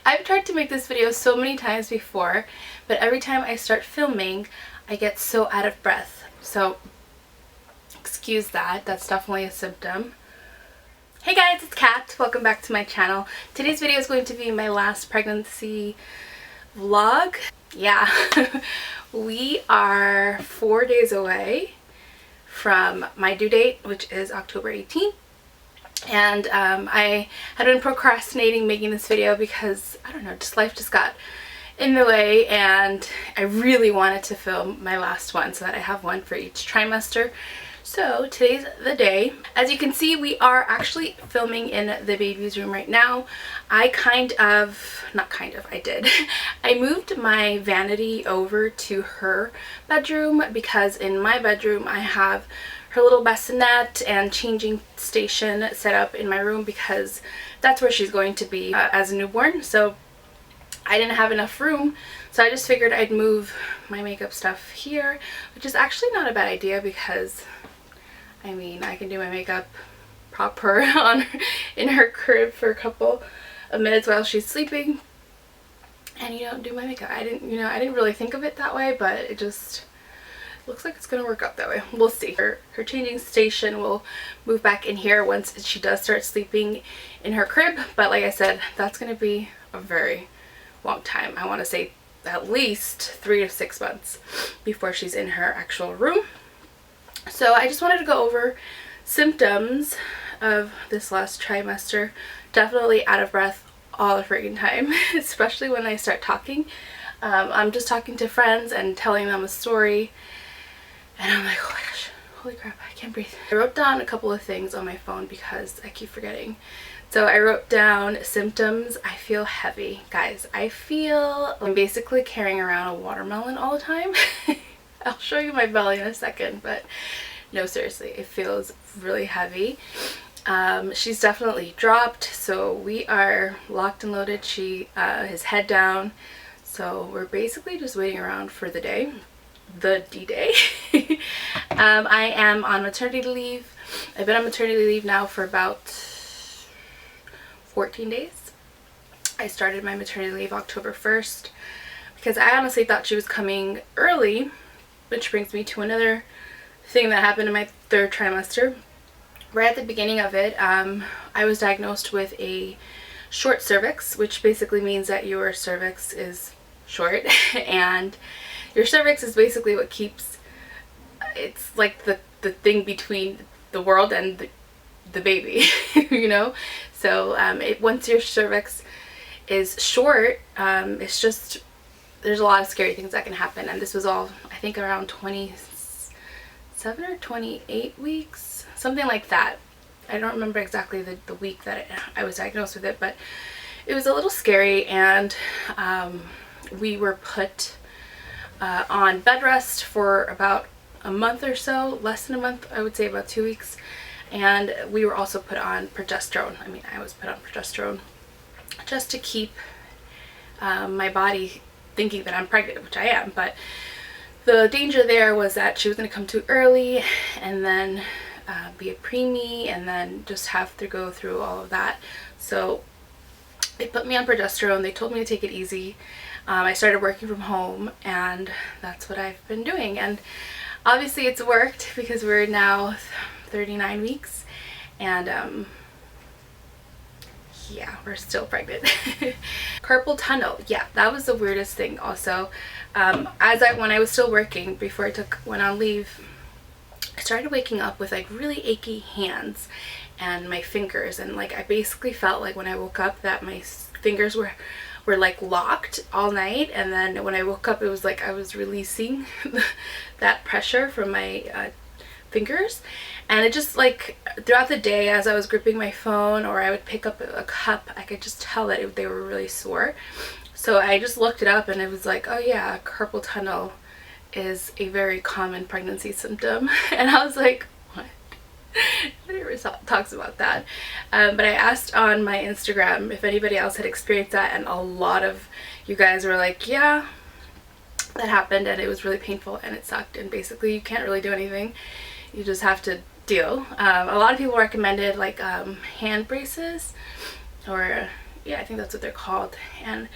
I've tried to make this video so many times before, but every time I start filming, I get so out of breath. So, excuse that. That's definitely a symptom. Hey guys, it's Kat. Welcome back to my channel. Today's video is going to be my last pregnancy vlog. Yeah, we are 4 days away from my due date, which is October 18th. And I had been procrastinating making this video because, I don't know, just life just got in the way, and I really wanted to film my last one so that I have one for each trimester. So today's the day. As you can see, we are actually filming in the baby's room right now. I did. I moved my vanity over to her bedroom because in my bedroom I have her little bassinet and changing station set up in my room because that's where she's going to be as a newborn. So I didn't have enough room, so I just figured I'd move my makeup stuff here, which is actually not a bad idea because I mean, I can do my makeup proper in her crib for a couple of minutes while she's sleeping and do my makeup. I didn't really think of it that way, but it just looks like it's gonna work out that way. We'll see. Her changing station will move back in here once she does start sleeping in her crib, but like I said, that's gonna be a very long time. I want to say at least 3 to 6 months before she's in her actual room. So I just wanted to go over symptoms of this last trimester. Definitely out of breath all the freaking time, especially when I start talking. I'm just talking to friends and telling them a story, and I'm like, oh my gosh, holy crap, I can't breathe. I wrote down a couple of things on my phone because I keep forgetting. So I wrote down symptoms. I feel heavy. Guys, I'm basically carrying around a watermelon all the time. I'll show you my belly in a second, but no, seriously, it feels really heavy. She's definitely dropped, so we are locked and loaded. She is head down, so we're basically just waiting around for the day, the D-Day. I am on maternity leave. I've been on maternity leave now for about 14 days. I started my maternity leave October 1st because I honestly thought she was coming early, which brings me to another thing that happened in my 3rd trimester. Right at the beginning of it, I was diagnosed with a short cervix, which basically means that your cervix is short and your cervix is basically what keeps, it's like the thing between the world and the baby, So once your cervix is short, it's just, there's a lot of scary things that can happen, and this was all, I think, around 27 or 28 weeks, something like that. I don't remember exactly the week that I was diagnosed with it, but it was a little scary, and we were put on bed rest for about a month or so, less than a month, I would say about 2 weeks, and we were also put on progesterone. I mean, I was put on progesterone just to keep my body thinking that I'm pregnant, which I am, but the danger there was that she was going to come too early and then be a preemie and then just have to go through all of that. So they put me on progesterone. They told me to take it easy. I started working from home, and that's what I've been doing, and obviously it's worked because we're now 39 weeks and yeah, we're still pregnant. Carpal tunnel, yeah, that was the weirdest thing also. When I was still working, before I went on leave, I started waking up with like really achy hands and my fingers, and like I basically felt like when I woke up that my fingers were like locked all night, and then when I woke up it was like I was releasing that pressure from my fingers. And it just, like, throughout the day as I was gripping my phone or I would pick up a cup, I could just tell that they were really sore. So I just looked it up, and it was like, oh yeah, carpal tunnel is a very common pregnancy symptom. And I was like, what? Nobody ever talks about that. But I asked on my Instagram if anybody else had experienced that, and a lot of you guys were like, yeah, that happened, and it was really painful and it sucked, and basically you can't really do anything. You just have to deal. A lot of people recommended like hand braces or yeah, I think that's what they're called. And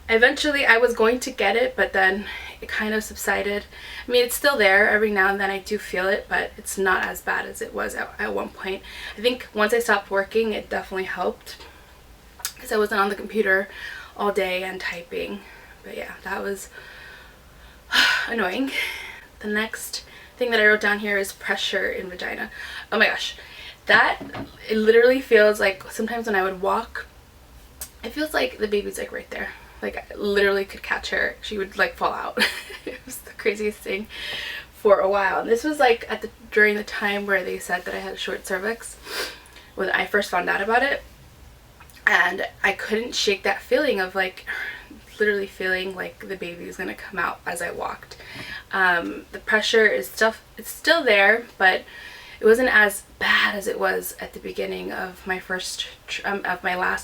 eventually I was going to get it, but then it kind of subsided. I mean, it's still there. Every now and then I do feel it, but it's not as bad as it was at one point. I think once I stopped working, it definitely helped because I wasn't on the computer all day and typing. But yeah, that was annoying. The next thing that I wrote down here is pressure in vagina. Oh my gosh, that, it literally feels like sometimes when I would walk, it feels like the baby's like right there. Like I literally could catch her. She would like fall out. It was the craziest thing for a while. And this was like during the time where they said that I had a short cervix when I first found out about it. And I couldn't shake that feeling of like literally feeling like the baby was gonna come out as I walked. The pressure is still there, but it wasn't as bad as it was at the beginning of my last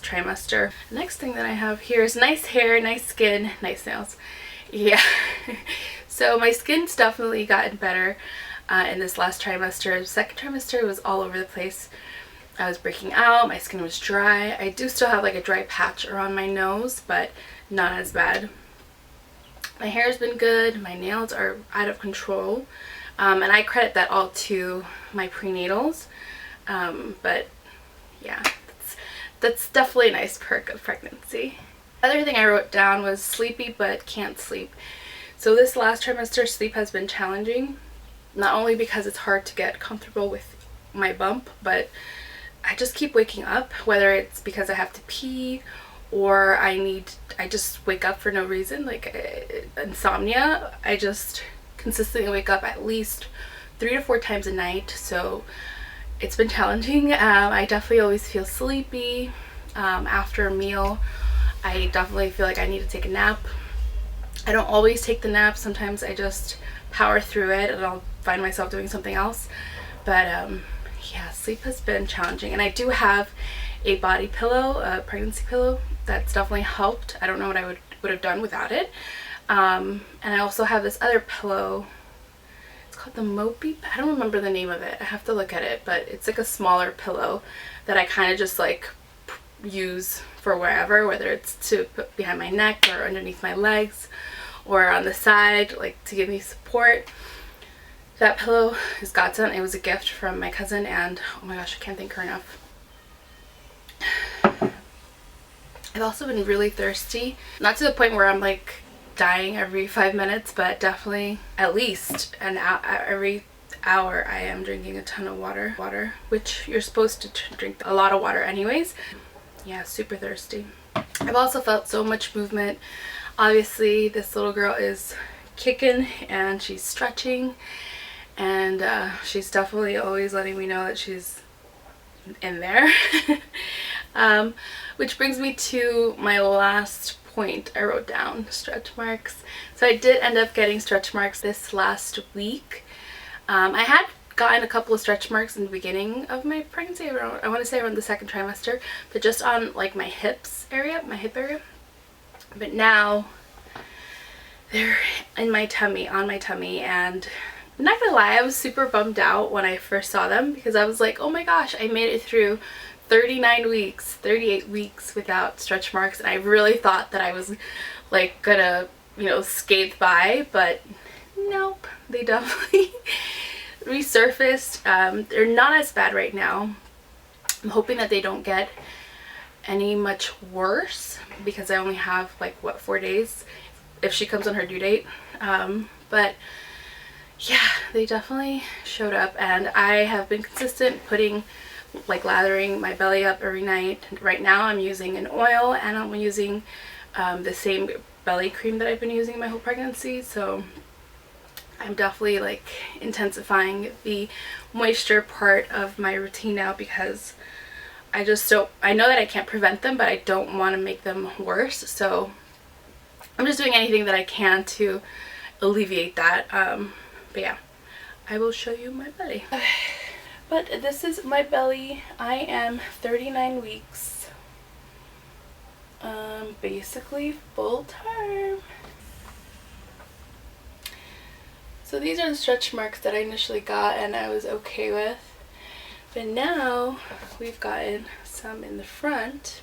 trimester. The next thing that I have here is nice hair, nice skin, nice nails. Yeah. So my skin's definitely gotten better in this last trimester. Second trimester was all over the place. I was breaking out, my skin was dry. I do still have like a dry patch around my nose, but not as bad. My hair's been good, my nails are out of control, and I credit that all to my prenatals. But yeah, that's definitely a nice perk of pregnancy. Other thing I wrote down was sleepy but can't sleep. So this last trimester, sleep has been challenging, not only because it's hard to get comfortable with my bump, but I just keep waking up, whether it's because I have to pee or I just wake up for no reason, like insomnia. I just consistently wake up at least 3 to 4 times a night, so it's been challenging. I definitely always feel sleepy after a meal. I definitely feel like I need to take a nap. I don't always take the nap. Sometimes I just power through it and I'll find myself doing something else. But yeah, sleep has been challenging, and I do have a body pillow, a pregnancy pillow, that's definitely helped. I don't know what I would have done without it. And I also have this other pillow. It's called the Mopey. I don't remember the name of it. I have to look at it, but it's like a smaller pillow that I kind of just like use for wherever, whether it's to put behind my neck or underneath my legs or on the side, like to give me support. That pillow is godsend. It was a gift from my cousin, and oh my gosh, I can't thank her enough. I've also been really thirsty. Not to the point where I'm like dying every 5 minutes, but definitely at least every hour I am drinking a ton of water, which you're supposed to drink a lot of water anyways. Yeah, super thirsty. I've also felt so much movement. Obviously, this little girl is kicking and she's stretching, and she's definitely always letting me know that she's in there. Which brings me to my last point I wrote down, stretch marks. So I did end up getting stretch marks this last week. I had gotten a couple of stretch marks in the beginning of my pregnancy, I want to say around the second trimester, but just on like my hip area. But now they're in my tummy, on my tummy, and I'm not gonna lie, I was super bummed out when I first saw them because I was like, oh my gosh, I made it through 38 weeks without stretch marks, and I really thought that I was like gonna, skate by, but nope, they definitely resurfaced. They're not as bad right now. I'm hoping that they don't get any much worse because I only have like 4 days if she comes on her due date. But yeah, they definitely showed up, and I have been consistent lathering my belly up every night. Right now I'm using an oil, and I'm using the same belly cream that I've been using my whole pregnancy, so I'm definitely like intensifying the moisture part of my routine now because I know that I can't prevent them, but I don't want to make them worse, so I'm just doing anything that I can to alleviate that. But yeah, I will show you my belly. But this is my belly. I am 39 weeks. Basically full term. So these are the stretch marks that I initially got and I was okay with. But now we've gotten some in the front.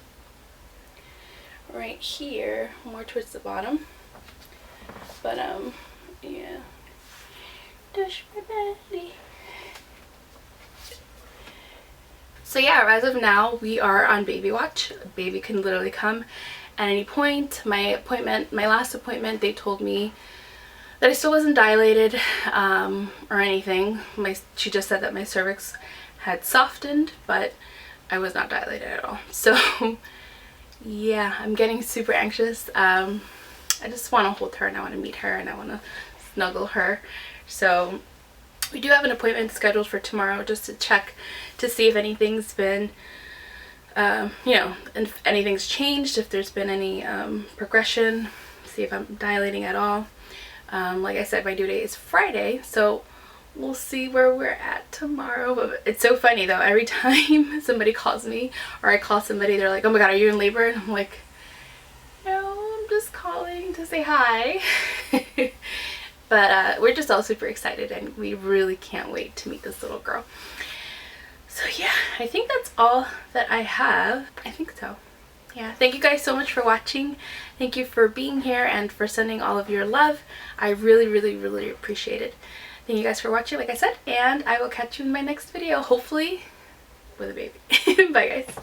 right here, more towards the bottom. But yeah. Touch my belly. So yeah, as of now, we are on baby watch. Baby can literally come at any point. My last appointment, they told me that I still wasn't dilated or anything. She just said that my cervix had softened, but I was not dilated at all. So yeah, I'm getting super anxious. I just want to hold her and I want to meet her and I want to snuggle her. So we do have an appointment scheduled for tomorrow just to check to see if anything's been, you know, if anything's changed, if there's been any progression, see if I'm dilating at all. Like I said, my due date is Friday, so we'll see where we're at tomorrow. But it's so funny though, every time somebody calls me or I call somebody, they're like, oh my god, are you in labor? And I'm like, no, I'm just calling to say hi. But we're just all super excited and we really can't wait to meet this little girl. So yeah, I think that's all that I have. I think so. Yeah, thank you guys so much for watching. Thank you for being here and for sending all of your love. I really, really, really appreciate it. Thank you guys for watching, like I said, and I will catch you in my next video, hopefully with a baby. Bye guys.